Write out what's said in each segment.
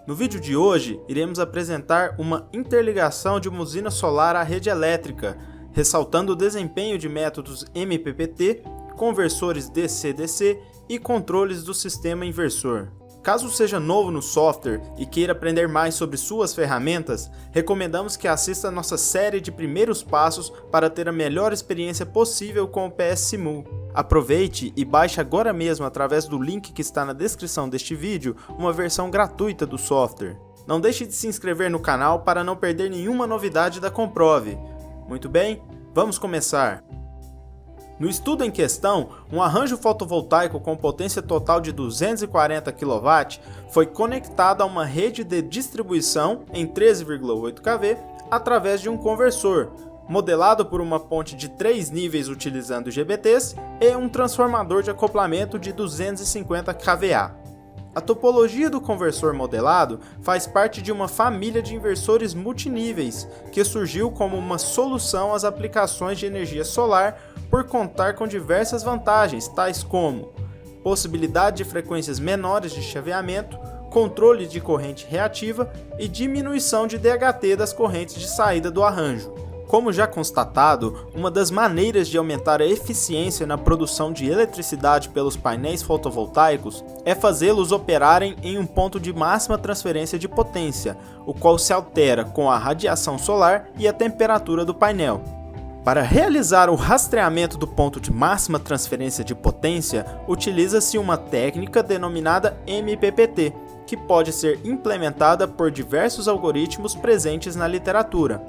No vídeo de hoje, iremos apresentar uma interligação de uma usina solar à rede elétrica, ressaltando o desempenho de métodos MPPT, conversores DC-DC e controles do sistema inversor. Caso seja novo no software e queira aprender mais sobre suas ferramentas, recomendamos que assista a nossa série de primeiros passos para ter a melhor experiência possível com o PS Simul. Aproveite e baixe agora mesmo através do link que está na descrição deste vídeo uma versão gratuita do software. Não deixe de se inscrever no canal para não perder nenhuma novidade da Comprove. Muito bem, vamos começar! No estudo em questão, um arranjo fotovoltaico com potência total de 240 kW foi conectado a uma rede de distribuição em 13,8 kV através de um conversor, modelado por uma ponte de 3 níveis utilizando GBTs e um transformador de acoplamento de 250 kVA. A topologia do conversor modelado faz parte de uma família de inversores multiníveis que surgiu como uma solução às aplicações de energia solar por contar com diversas vantagens, tais como possibilidade de frequências menores de chaveamento, controle de corrente reativa e diminuição de DHT das correntes de saída do arranjo. Como já constatado, uma das maneiras de aumentar a eficiência na produção de eletricidade pelos painéis fotovoltaicos é fazê-los operarem em um ponto de máxima transferência de potência, o qual se altera com a radiação solar e a temperatura do painel. Para realizar o rastreamento do ponto de máxima transferência de potência, utiliza-se uma técnica denominada MPPT, que pode ser implementada por diversos algoritmos presentes na literatura.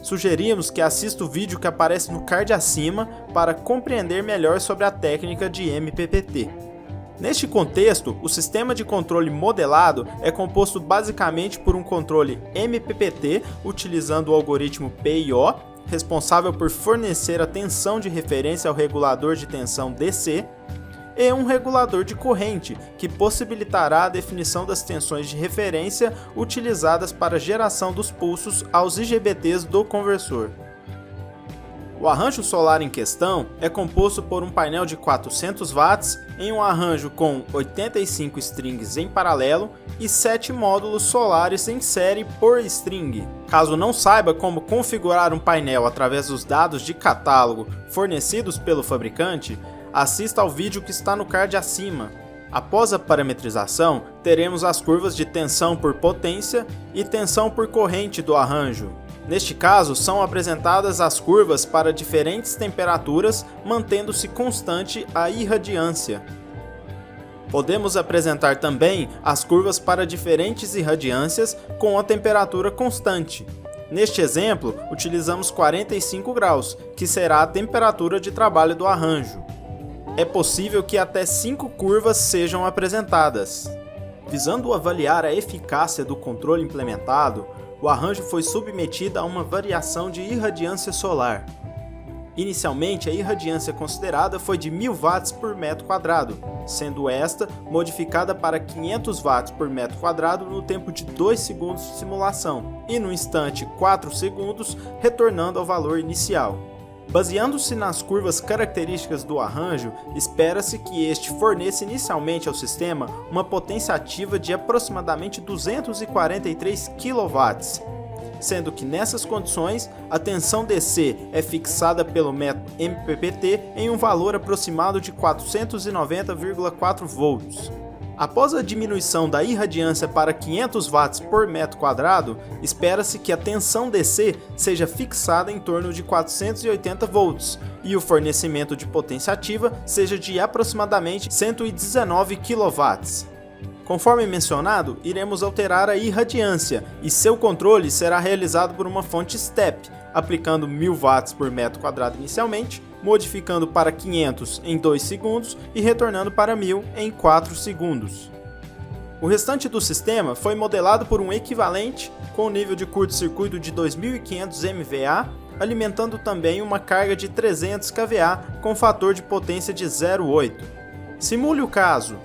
Sugerimos que assista o vídeo que aparece no card acima para compreender melhor sobre a técnica de MPPT. Neste contexto, o sistema de controle modelado é composto basicamente por um controle MPPT utilizando o algoritmo PIO, responsável por fornecer a tensão de referência ao regulador de tensão DC, e um regulador de corrente, que possibilitará a definição das tensões de referência utilizadas para a geração dos pulsos aos IGBTs do conversor. O arranjo solar em questão é composto por um painel de 400 watts em um arranjo com 85 strings em paralelo e 7 módulos solares em série por string. Caso não saiba como configurar um painel através dos dados de catálogo fornecidos pelo fabricante, assista ao vídeo que está no card acima. Após a parametrização, teremos as curvas de tensão por potência e tensão por corrente do arranjo. Neste caso, são apresentadas as curvas para diferentes temperaturas, mantendo-se constante a irradiância. Podemos apresentar também as curvas para diferentes irradiâncias com a temperatura constante. Neste exemplo, utilizamos 45 graus, que será a temperatura de trabalho do arranjo. É possível que até 5 curvas sejam apresentadas. Visando avaliar a eficácia do controle implementado, o arranjo foi submetido a uma variação de irradiância solar. Inicialmente, a irradiância considerada foi de 1000 watts por metro quadrado, sendo esta modificada para 500 watts por metro quadrado no tempo de 2 segundos de simulação e no instante 4 segundos, retornando ao valor inicial. Baseando-se nas curvas características do arranjo, espera-se que este forneça inicialmente ao sistema uma potência ativa de aproximadamente 243 kW, sendo que nessas condições a tensão DC é fixada pelo método MPPT em um valor aproximado de 490,4 volts. Após a diminuição da irradiância para 500 watts por metro quadrado, espera-se que a tensão DC seja fixada em torno de 480 volts e o fornecimento de potência ativa seja de aproximadamente 119 kW. Conforme mencionado, iremos alterar a irradiância e seu controle será realizado por uma fonte STEP, aplicando 1000 watts por metro quadrado inicialmente, modificando para 500 em 2 segundos e retornando para 1000 em 4 segundos. O restante do sistema foi modelado por um equivalente com nível de curto-circuito de 2500 MVA, alimentando também uma carga de 300 kVA com fator de potência de 0,8. Simule o caso.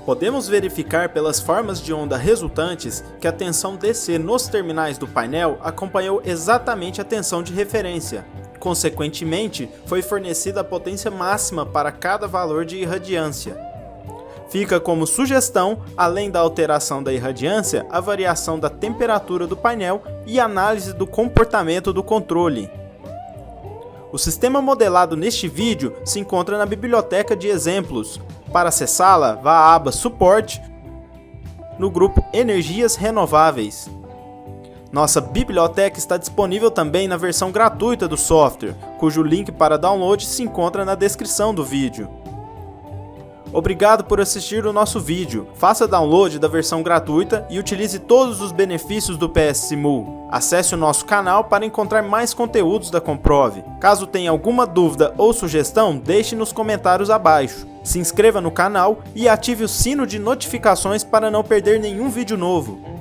Podemos verificar pelas formas de onda resultantes que a tensão DC nos terminais do painel acompanhou exatamente a tensão de referência, Consequentemente, foi fornecida a potência máxima para cada valor de irradiância. Fica como sugestão, além da alteração da irradiância, a variação da temperatura do painel e análise do comportamento do controle. O sistema modelado neste vídeo se encontra na biblioteca de exemplos. Para acessá-la, vá à aba Suporte, no grupo Energias Renováveis. Nossa biblioteca está disponível também na versão gratuita do software, cujo link para download se encontra na descrição do vídeo. Obrigado por assistir o nosso vídeo. Faça download da versão gratuita e utilize todos os benefícios do PS Simul. Acesse o nosso canal para encontrar mais conteúdos da Comprove. Caso tenha alguma dúvida ou sugestão, deixe nos comentários abaixo. Se inscreva no canal e ative o sino de notificações para não perder nenhum vídeo novo.